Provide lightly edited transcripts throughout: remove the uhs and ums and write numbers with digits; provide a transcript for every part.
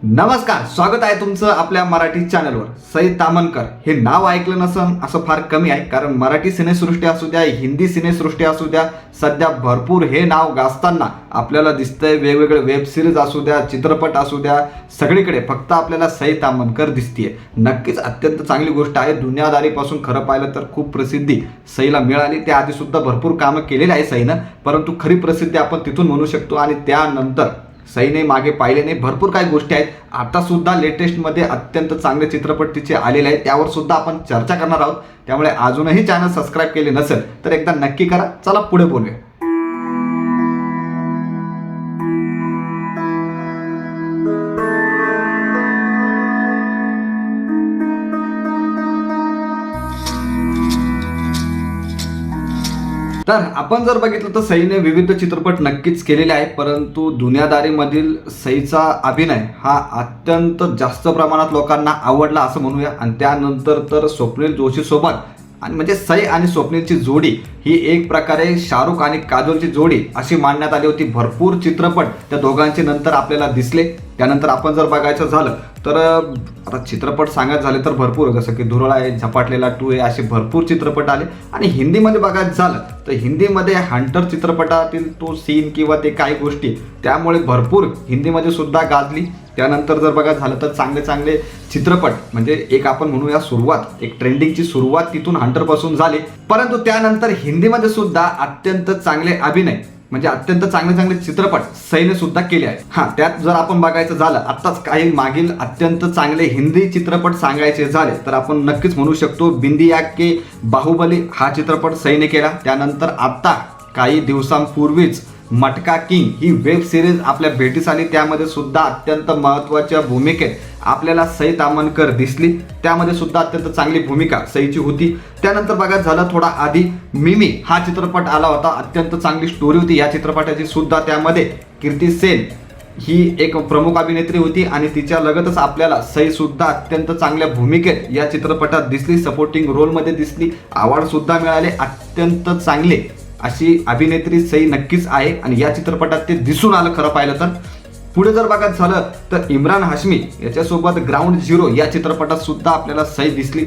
नमस्कार, स्वागत आहे तुमचं आपल्या मराठी चॅनलवर. सई तामणकर हे नाव ऐकलं नसन असं फार कमी आहे, कारण मराठी सिनेसृष्टी असू द्या, हिंदी सिनेसृष्टी असू द्या, सध्या भरपूर हे नाव गाजताना आपल्याला दिसतंय. वेगवेगळे वेब सिरीज असू द्या, चित्रपट असू द्या, सगळीकडे फक्त आपल्याला सई तामणकर दिसतीये. नक्कीच अत्यंत चांगली गोष्ट आहे. दुनियादारीपासून खरं पाहिलं तर खूप प्रसिद्धी सईला मिळाली. त्याआधी सुद्धा भरपूर कामं केलेली आहे सईनं, परंतु खरी प्रसिद्धी आपण तिथून म्हणू शकतो. आणि त्यानंतर सईने मागे पाहिले नाही भरपूर काही गोष्टी आहेत. आता सुद्धा लेटेस्टमध्ये अत्यंत चांगले चित्रपट तिचे आलेले आहेत, त्यावर सुद्धा आपण चर्चा करणार आहोत. त्यामुळे अजूनही चॅनल सबस्क्राईब केले नसेल तर एकदा नक्की करा. चला पुढे बोलूया. तर आपण जर बघितलं तर सईने विविध चित्रपट नक्कीच केलेले आहेत, परंतु दुनियादारीमधील सईचा अभिनय हा अत्यंत जास्त प्रमाणात लोकांना आवडला असं म्हणूया. आणि त्यानंतर तर स्वप्नील जोशी सोबत आणि म्हणजे सई आणि स्वप्नीलची जोडी ही एक प्रकारे शाहरुख आणि काजोलची जोडी अशी मानण्यात आली होती. भरपूर चित्रपट त्या दोघांचे नंतर आपल्याला दिसले. त्यानंतर आपण जर बघायचं झालं तर आता चित्रपट सांगायचं झाले तर भरपूर, जसं की धुरळा आहे, झपाटलेला 2 आहे, असे भरपूर चित्रपट आले. आणि हिंदीमध्ये बघायचं झालं तर हिंदीमध्ये हंटर चित्रपटातील तो सीन किंवा ते काही गोष्टी त्यामुळे भरपूर हिंदीमध्ये सुद्धा गाजली. त्यानंतर जर बघायचं झालं तर चांगले चांगले चित्रपट म्हणजे एक आपण म्हणूया सुरुवात, एक ट्रेंडिंगची सुरुवात तिथून हंटरपासून झाली. परंतु त्यानंतर हिंदीमध्ये सुद्धा अत्यंत चांगले अभिनय म्हणजे अत्यंत चांगले चांगले चित्रपट सईने सुद्धा केले आहेत. त्यात जर आपण बघायचं झालं आत्ताच काही मागील अत्यंत चांगले हिंदी चित्रपट सांगायचे झाले तर आपण नक्कीच म्हणू शकतो बिंदिया के बाहुबली हा चित्रपट सईने केला. त्यानंतर आत्ता काही दिवसांपूर्वीच मटका किंग ही वेब सिरीज आपल्या भेटीस आली. त्यामध्ये सुद्धा अत्यंत महत्त्वाच्या भूमिकेत आपल्याला सई तामणकर दिसली. त्यामध्ये सुद्धा अत्यंत चांगली भूमिका सईची होती. त्यानंतर बघायचं झालं थोडा आधी मिमी हा चित्रपट आला होता. अत्यंत चांगली स्टोरी होती या चित्रपटाची सुद्धा. त्यामध्ये कीर्ती सेन ही एक प्रमुख अभिनेत्री होती आणि तिच्या लगतच आपल्याला सई सुद्धा अत्यंत चांगल्या भूमिकेत या चित्रपटात दिसली. सपोर्टिंग रोलमध्ये दिसली. अवॉर्ड सुद्धा मिळाले. अत्यंत चांगले अशी अभिनेत्री सई नक्कीच आहे आणि या चित्रपटात ते दिसून आलं खरं पाहिलं तर. पुढे जर बघायचं झालं तर इम्रान हाशमी याच्यासोबत ग्राउंड झिरो या चित्रपटात सुद्धा आपल्याला सई दिसली.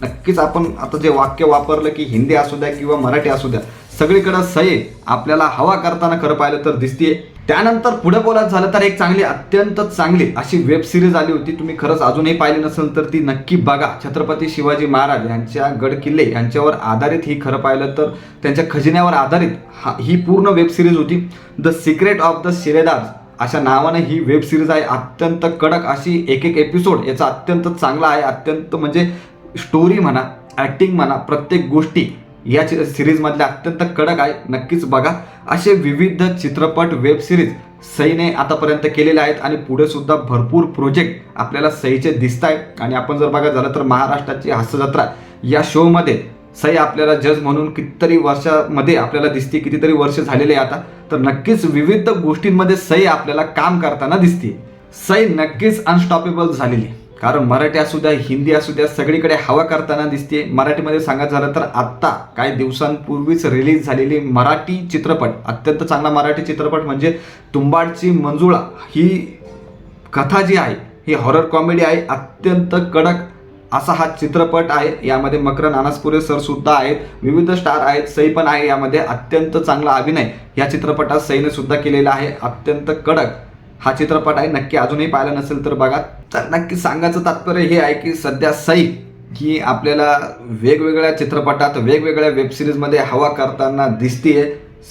नक्कीच आपण आता जे वाक्य वापरलं की हिंदी असू द्या किंवा मराठी असू द्या, सगळीकडे सई आपल्याला हवा करताना खरं पाहिलं तर दिसतीये. त्यानंतर पुढे बोलायचं झालं तर एक चांगली अत्यंत चांगली अशी वेब सिरीज आली होती. तुम्ही खरंच अजूनही पाहिली नसेल तर ती नक्की बघा. छत्रपती शिवाजी महाराज यांच्या गड किल्ले यांच्यावर आधारित ही खरं पाहिलं तर त्यांच्या खजिन्यावर आधारित ही पूर्ण वेब सिरीज होती. द सिक्रेट ऑफ द शिलेदार अशा नावाने ही वेब सिरीज आहे. अत्यंत कडक अशी एक एक एपिसोड याचा अत्यंत चांगला आहे. अत्यंत म्हणजे स्टोरी म्हणा, ॲक्टिंग म्हणा, प्रत्येक गोष्टी या सिरीजमधल्या अत्यंत कडक आहे. नक्कीच बघा. असे विविध चित्रपट वेब सिरीज सईने आतापर्यंत केलेले आहेत आणि पुढे सुद्धा भरपूर प्रोजेक्ट आपल्याला सईचे दिसत आहेत. आणि आपण जर बघायचं झालं तर महाराष्ट्राची हास्यजत्रा या शोमध्ये सई आपल्याला जज म्हणून कितीतरी वर्षामध्ये आपल्याला दिसते. कितीतरी वर्ष झालेले आता. तर नक्कीच विविध गोष्टींमध्ये सई आपल्याला काम करताना दिसते. सई नक्कीच अनस्टॉपेबल झालेली, कारण मराठी असू द्या, हिंदी असू द्या, सगळीकडे हवा करताना दिसते. मराठीमध्ये सांगायचं झालं तर आत्ता काही दिवसांपूर्वीच रिलीज झालेली मराठी चित्रपट, अत्यंत चांगला मराठी चित्रपट म्हणजे तुंबाडची मंजुळा ही कथा जी आहे ही हॉरर कॉमेडी आहे. अत्यंत कडक असा हा चित्रपट आहे. यामध्ये मकरंद अनासपुरे सर सुद्धा आहेत, विविध स्टार आहेत, सई पण आहे यामध्ये. अत्यंत चांगला अभिनय या चित्रपटात सईने सुद्धा केलेला आहे. अत्यंत कडक हा चित्रपट आहे. नक्की अजूनही पाहिला नसेल तर बघा. तर नक्की सांगायचं तात्पर्य हे आहे की सध्या सई ही आपल्याला वेगवेगळ्या चित्रपटात, वेगवेगळ्या वेब सिरीजमध्ये हवा करताना दिसतीये.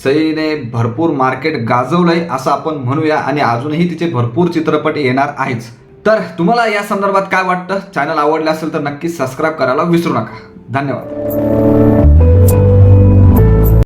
सईने भरपूर मार्केट गाजवलंय असं आपण म्हणूया आणि अजूनही तिचे भरपूर चित्रपट येणार आहेच. तर तुम्हाला या संदर्भात काय वाटतं? चॅनल आवडले असेल तर नक्की सबस्क्राईब करायला विसरू नका. धन्यवाद.